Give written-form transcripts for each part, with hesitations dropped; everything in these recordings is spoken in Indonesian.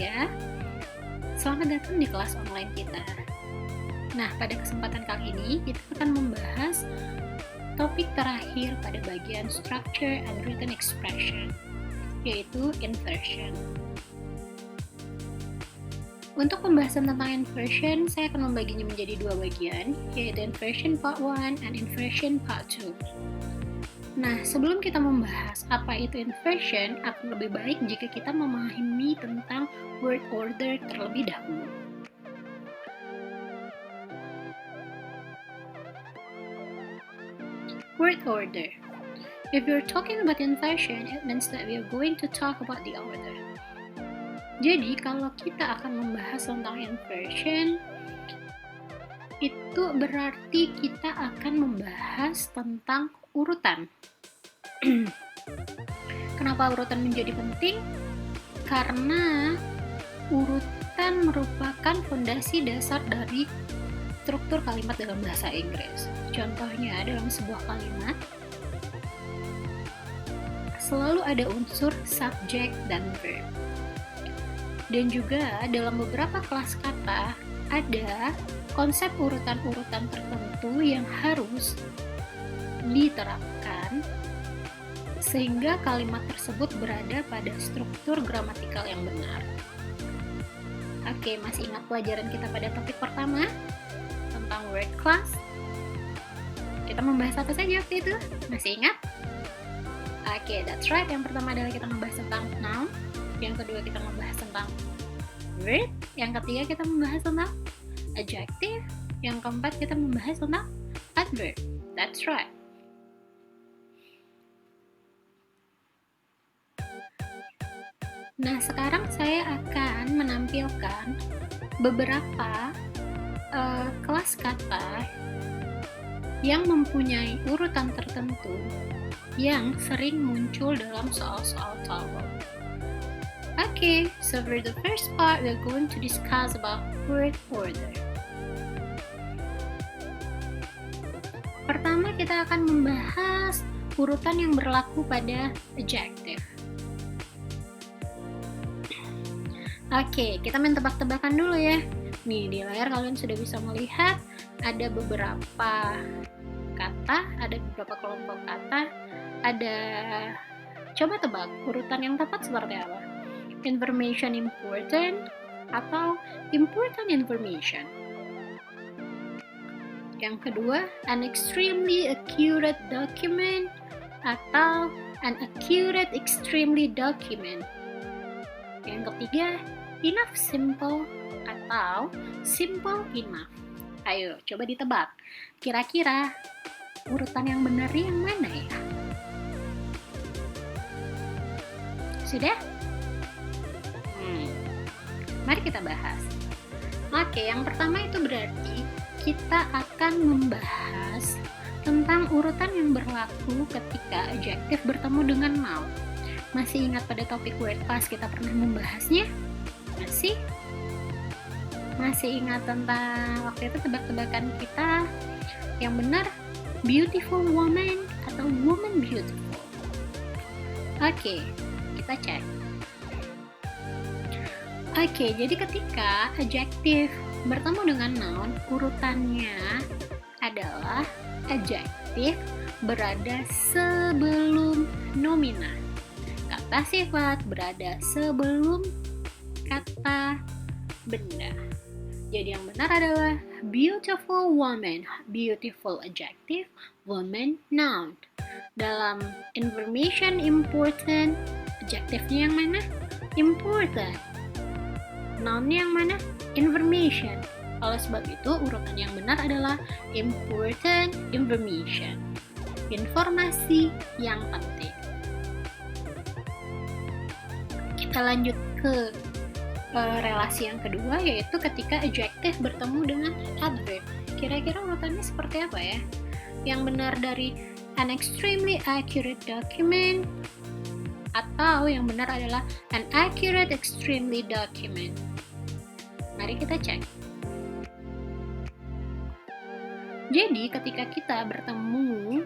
Nadia. Selamat datang di kelas online kita. Nah, pada kesempatan kali ini kita akan membahas topik terakhir pada bagian structure and written expression, yaitu inversion. Untuk pembahasan tentang inversion, saya akan membaginya menjadi dua bagian, yaitu inversion part 1 and inversion part 2. Nah, sebelum kita membahas apa itu inversion, akan lebih baik jika kita memahami tentang word order terlebih dahulu. Word order. If you're talking about inversion, it means that we are going to talk about the order. Jadi, kalau kita akan membahas tentang inversion, itu berarti kita akan membahas tentang urutan. Kenapa urutan menjadi penting? Karena urutan merupakan fondasi dasar dari struktur kalimat dalam bahasa Inggris. Contohnya, dalam sebuah kalimat selalu ada unsur subjek dan verb. Dan juga dalam beberapa kelas kata ada konsep urutan-urutan tertentu yang harus diterapkan sehingga kalimat tersebut berada pada struktur gramatikal yang benar. Oke, masih ingat pelajaran kita pada topik pertama tentang word class? Kita membahas apa saja waktu itu? Masih ingat? Oke, that's right. Yang pertama adalah kita membahas tentang noun, yang kedua kita membahas tentang verb, yang ketiga kita membahas tentang adjective, yang keempat kita membahas tentang adverb. That's right. Nah, sekarang saya akan menampilkan beberapa kelas kata yang mempunyai urutan tertentu yang sering muncul dalam soal-soal TOEFL. Okay, so for the first part, we're going to discuss about word order. Pertama, kita akan membahas urutan yang berlaku pada adjective. Oke, kita main tebak-tebakan dulu ya. Nih, di layar kalian sudah bisa melihat ada beberapa kata, ada beberapa kelompok kata, ada... Coba tebak, urutan yang tepat seperti apa? Information important atau important information? Yang kedua, an extremely accurate document atau an accurate extremely document? Yang ketiga, enough simple atau simple enough. Ayo, coba ditebak. Kira-kira urutan yang benar yang mana ya? Sudah? Mari kita bahas. Oke, yang pertama itu berarti kita akan membahas tentang urutan yang berlaku ketika adjective bertemu dengan noun. Masih ingat pada topik word class kita pernah membahasnya? Masih? Masih ingat tentang waktu itu tebak-tebakan kita yang benar beautiful woman atau woman beautiful? Oke, kita cek. Oke, jadi ketika adjective bertemu dengan noun, urutannya adalah adjective berada sebelum nomina. Kata sifat berada sebelum kata benda. Jadi yang benar adalah beautiful woman, beautiful adjective, woman noun. Dalam information important, adjective-nya yang mana? Important. Noun-nya yang mana? Information. Oleh sebab itu, urutan yang benar adalah important information. Informasi yang penting. Kita lanjut ke relasi yang kedua, yaitu ketika adjective bertemu dengan adverb. Kira-kira urutannya seperti apa ya? Yang benar dari an extremely accurate document atau yang benar adalah an accurate extremely document. Mari kita cek. Jadi ketika kita bertemu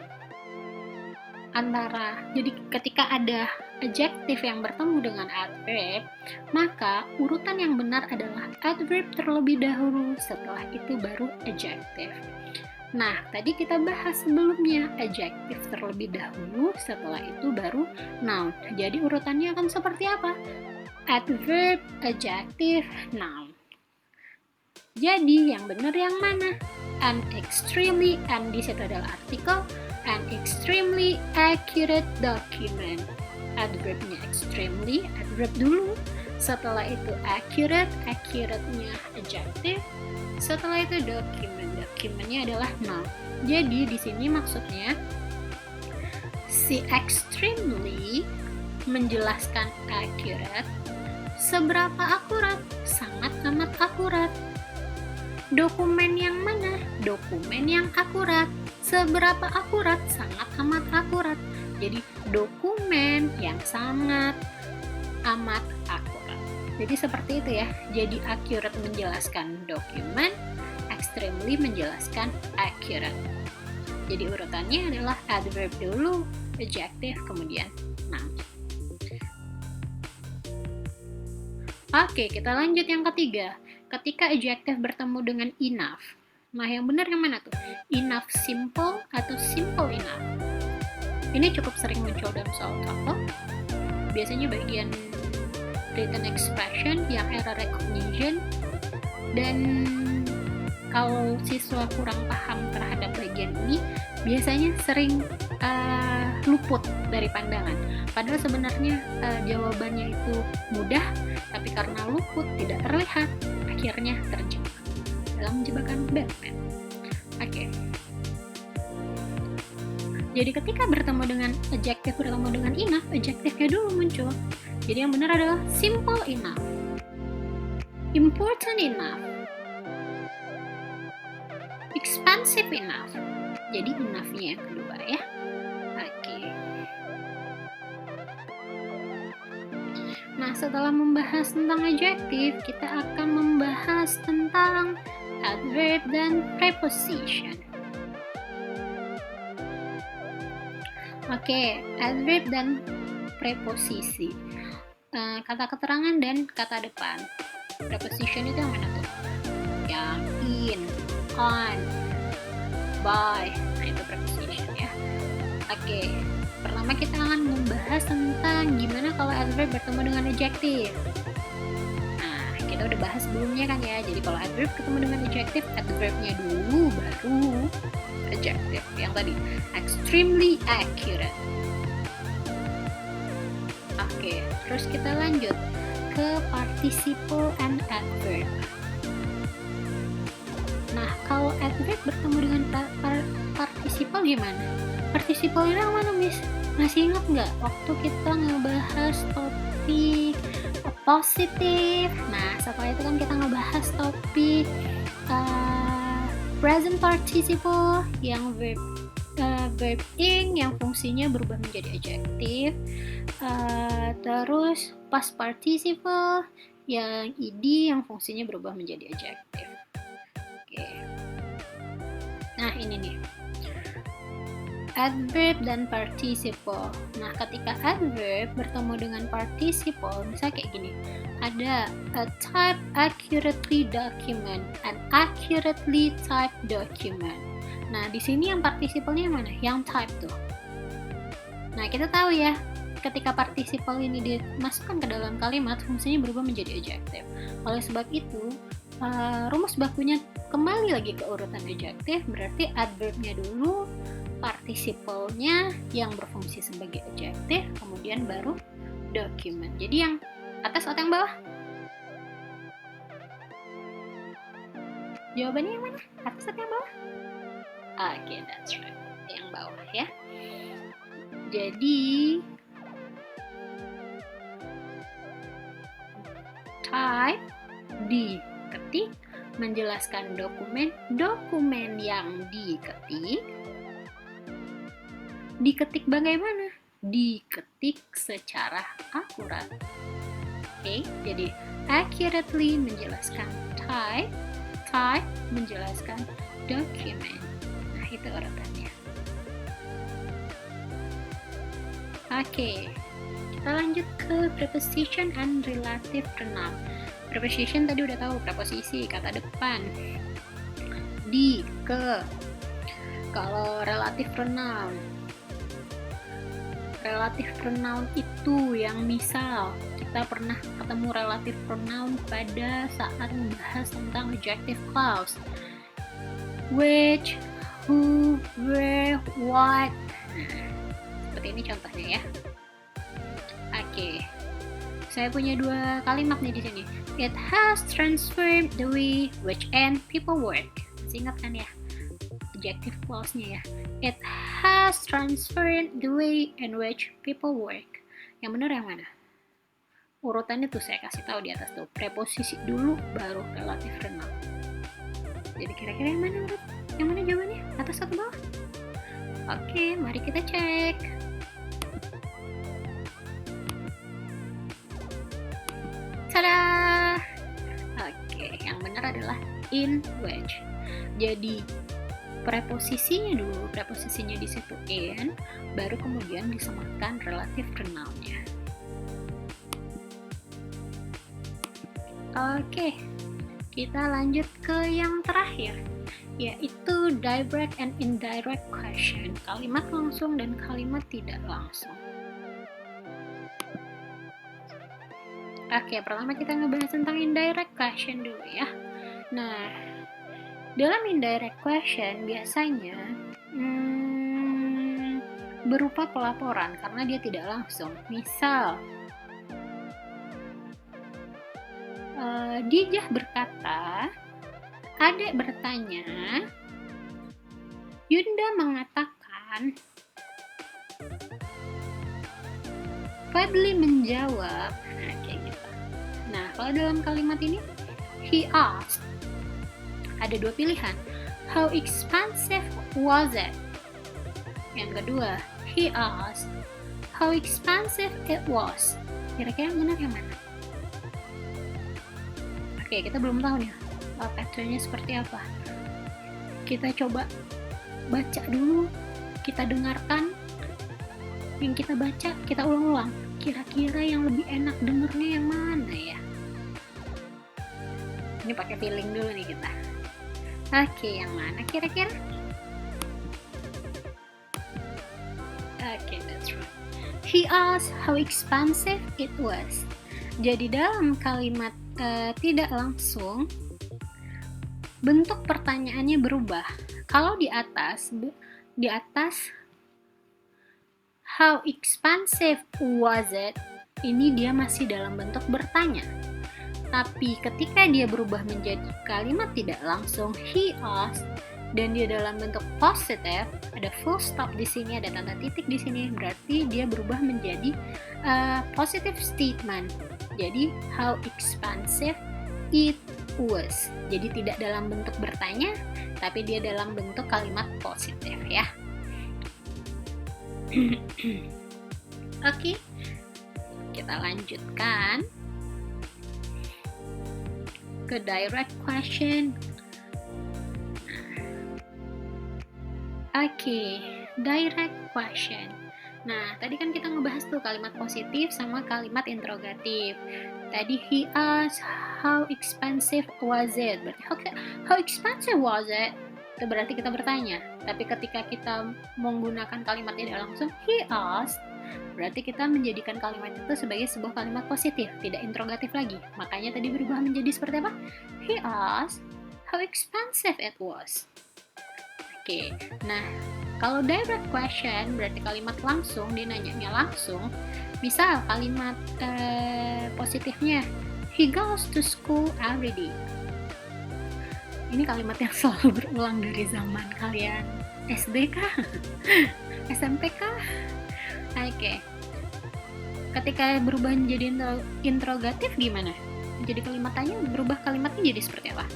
Jadi ketika ada adjective yang bertemu dengan adverb, maka urutan yang benar adalah adverb terlebih dahulu, setelah itu baru adjective. Nah, tadi kita bahas sebelumnya, adjective terlebih dahulu, setelah itu baru noun. Jadi urutannya akan seperti apa? Adverb, adjective, noun. Jadi yang benar yang mana? An extremely, and di situ adalah artikel, an extremely accurate document. Adverbnya extremely, adverb dulu. Setelah itu accurate, accurate-nya adjective. Setelah itu document, document-nya adalah noun. Jadi di sini maksudnya si extremely menjelaskan accurate. Seberapa akurat? Sangat amat akurat. Dokumen yang mana? Dokumen yang akurat. Seberapa akurat? Sangat amat akurat. Jadi dokumen yang sangat amat akurat. Jadi seperti itu ya. Jadi accurate menjelaskan dokumen, extremely menjelaskan accurate. Jadi urutannya adalah adverb dulu, adjective, kemudian noun. Oke, kita lanjut yang ketiga. Ketika adjective bertemu dengan enough. Nah, yang benar yang mana tuh? Enough simple atau simple enough? Ini cukup sering muncul dalam soal TOEFL. Biasanya bagian written expression yang error recognition. Dan kalau siswa kurang paham terhadap bagian ini, biasanya sering luput dari pandangan. Padahal sebenarnya jawabannya itu mudah, tapi karena luput tidak terlihat, akhirnya terjebak dalam jebakan Batman. Oke. Jadi ketika bertemu dengan adjective bertemu dengan enough, adjective-nya dulu muncul. Jadi yang benar adalah simple enough, important enough, expensive enough. Jadi enough-nya yang kedua ya. Oke. Nah, setelah membahas tentang adjective, kita akan membahas tentang adverb dan preposition. Oke, adverb dan preposisi. Kata keterangan dan kata depan. Preposition itu yang mana tuh? Yang in, on, by. Nah, itu preposition ya. Oke. Pertama kita akan membahas tentang gimana kalau adverb bertemu dengan adjective. Nah, kita udah bahas sebelumnya kan ya. Jadi kalau adverb ketemu dengan adjective, adverbnya dulu baru adjective. Yang tadi, extremely accurate. Oke, terus kita lanjut ke participle and adverb. Nah, kalau adverb bertemu dengan participle gimana? Participle itu yang mana, Miss? Masih ingat nggak waktu kita ngebahas topik positif? Nah, setelah itu kan kita ngebahas topik present participle yang verb ing yang fungsinya berubah menjadi adjective, terus past participle yang ed yang fungsinya berubah menjadi adjective. Oke. Nah, ini nih. Adverb dan participle. Nah, ketika adverb bertemu dengan participle, misalnya kayak gini. Ada a type accurately document, an accurately typed document. Nah, di sini yang participle-nya mana? Yang type tuh. Nah, kita tahu ya, ketika participle ini dimasukkan ke dalam kalimat, fungsinya berubah menjadi adjective. Oleh sebab itu, rumus bakunya kembali lagi ke urutan adjective, berarti adverb-nya dulu, participle-nya yang berfungsi sebagai adjective, kemudian baru document. Jadi yang atas atau yang bawah? Jawabannya yang mana? Atas atau yang bawah? Oke, that's right. Yang bawah ya. Jadi type diketik menjelaskan dokumen yang diketik bagaimana? Diketik secara akurat. Oke, jadi accurately menjelaskan type menjelaskan document. Nah, itu urutannya. Oke, kita lanjut ke preposition and relative pronoun. Preposition tadi udah tahu, preposisi, kata depan. Di, ke. Kalau relative pronoun itu yang misal kita pernah ketemu relative pronoun pada saat membahas tentang adjective clause. Which, who, where, what. Seperti ini contohnya ya. Oke. Saya punya 2 kalimat nih di sini. It has transformed the way which and people work. Masih ingat kan ya? Adjective clause-nya ya. It has transformed the way in which people work. Yang benar yang mana? Urutannya tuh saya kasih tahu di atas tuh. Preposisi dulu baru relative pronoun. Jadi kira-kira yang mana urut? Yang mana jawabannya? Atas atau bawah? Oke, mari kita cek. Tada! Oke, yang benar adalah in which. Jadi preposisinya dulu, preposisinya di situ in, baru kemudian disematkan relative pronoun-nya. Oke, kita lanjut ke yang terakhir, yaitu direct and indirect question, kalimat langsung dan kalimat tidak langsung. Oke, pertama kita ngebahas tentang indirect question dulu ya. Nah, dalam indirect question biasanya berupa pelaporan karena dia tidak langsung. Misal, Dijah berkata, Adek bertanya, Yunda mengatakan, Fadli menjawab. Nah, kayak gitu. Nah, kalau dalam kalimat ini, he asked, ada 2 pilihan. How expensive was it? Yang kedua, he asked, how expensive it was. Kira-kira yang benar yang mana? Oke, kita belum tahu nih patternnya seperti apa. Kita coba baca dulu, kita dengarkan, yang kita baca, kita ulang-ulang. Kira-kira yang lebih enak dengernya yang mana ya? Ini pakai feeling dulu nih kita. Oke, yang mana kira-kira? Oke, that's right. He asked how expensive it was. Jadi dalam kalimat tidak langsung, bentuk pertanyaannya berubah. Kalau di atas how expensive was it, ini dia masih dalam bentuk bertanya. Tapi ketika dia berubah menjadi kalimat tidak langsung, he asked, dan dia dalam bentuk positif, ada full stop di sini, ada tanda titik di sini, berarti dia berubah menjadi positive statement. Jadi how expensive it was. Jadi tidak dalam bentuk bertanya, tapi dia dalam bentuk kalimat positif ya. Oke, kita lanjutkan ke direct question. Oke, direct question. Nah, tadi kan kita ngebahas tuh kalimat positif sama kalimat interrogatif. Tadi he asked how expensive was it. Berarti how expensive was it? Itu berarti kita bertanya. Tapi ketika kita menggunakan kalimat tidak langsung, he asked, berarti kita menjadikan kalimat itu sebagai sebuah kalimat positif, tidak interrogatif lagi. Makanya tadi berubah menjadi seperti apa? He asked how expensive it was. Oke, nah kalau direct question berarti kalimat langsung, dia nanyanya langsung. Misal kalimat positifnya, he goes to school every day. Ini kalimat yang selalu berulang dari zaman kalian SD kah? SMP kah? Oke. Ketika berubah menjadi interrogatif gimana? Jadi kalimat tanya berubah kalimatnya jadi seperti apa?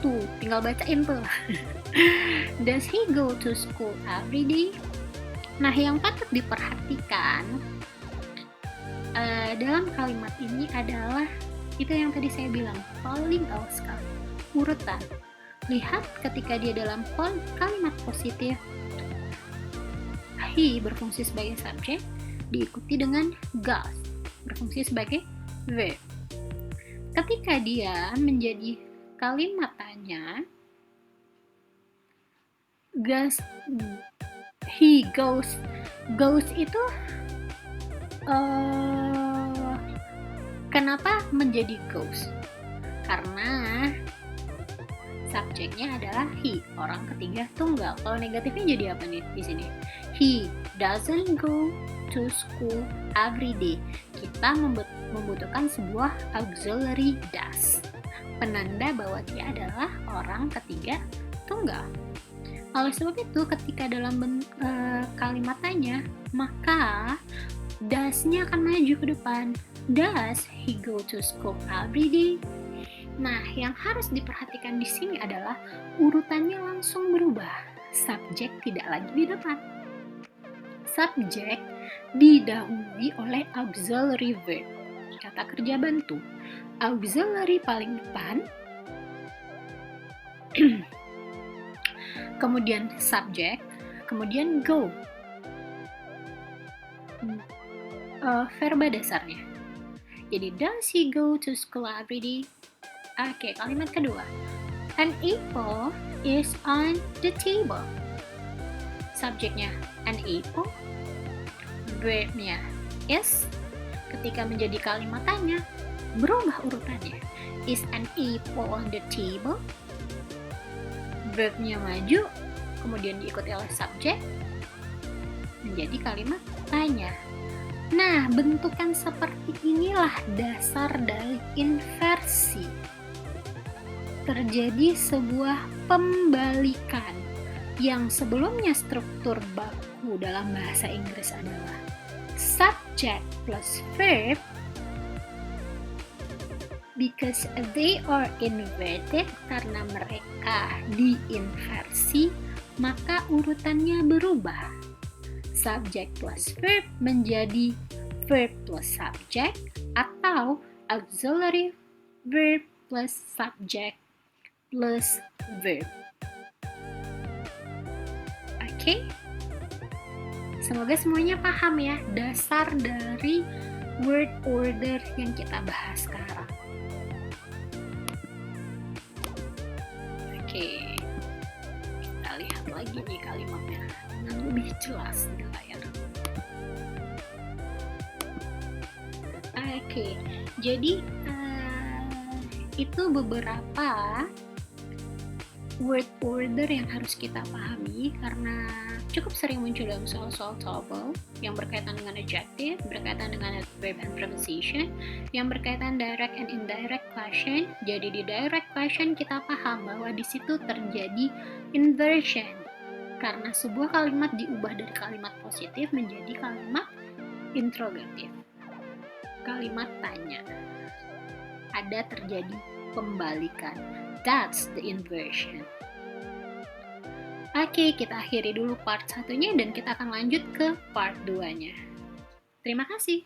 Tuh, tinggal bacain tuh. Does he go to school every day? Nah, yang patut diperhatikan dalam kalimat ini adalah itu yang tadi saya bilang, falling out sekali, urutan. Lihat ketika dia dalam kalimat positif, he berfungsi sebagai subjek, diikuti dengan goes berfungsi sebagai verb. Ketika dia menjadi kalimat tanya, he goes itu kenapa menjadi goes? Karena subjeknya adalah he, orang ketiga tunggal. Kalau negatifnya jadi apa nih di sini? He doesn't go to school every day. Kita membutuhkan sebuah auxiliary does, penanda bahwa dia adalah orang ketiga tunggal. Oleh sebab itu, ketika dalam kalimat tanya, maka does-nya akan maju ke depan. Does he go to school every day? Nah, yang harus diperhatikan di sini adalah urutannya langsung berubah. Subjek tidak lagi di depan. Subjek didahului oleh auxiliary verb, kata kerja bantu. Auxiliary paling depan, kemudian subjek, kemudian go. Verba dasarnya. Jadi, does he go to school every day? Oke, kalimat kedua. An apple is on the table. Subjeknya an apple, verbnya is. Ketika menjadi kalimat tanya, berubah urutannya. Is an apple on the table? Verbnya maju, kemudian diikuti oleh subjek, menjadi kalimat tanya. Nah, bentukan seperti inilah dasar dari inversi. Terjadi sebuah pembalikan yang sebelumnya struktur baku dalam bahasa Inggris adalah subject plus verb. Because they are inverted, karena mereka diinversi, maka urutannya berubah. Subject plus verb menjadi verb plus subject atau auxiliary verb plus subject plus verb. Oke? Semoga semuanya paham ya dasar dari word order yang kita bahas sekarang. Oke, kita lihat lagi nih kalimatnya dengan lebih jelas di layar. Oke, jadi itu beberapa word order yang harus kita pahami karena cukup sering muncul dalam soal-soal TOEFL yang berkaitan dengan adjective, berkaitan dengan verb and preposition, yang berkaitan direct and indirect question. Jadi di direct question kita paham bahwa di situ terjadi inversion karena sebuah kalimat diubah dari kalimat positif menjadi kalimat interrogatif. Kalimat tanya. Ada terjadi pembalikan. That's the inversion. Oke, kita akhiri dulu part 1-nya dan kita akan lanjut ke part 2-nya. Terima kasih.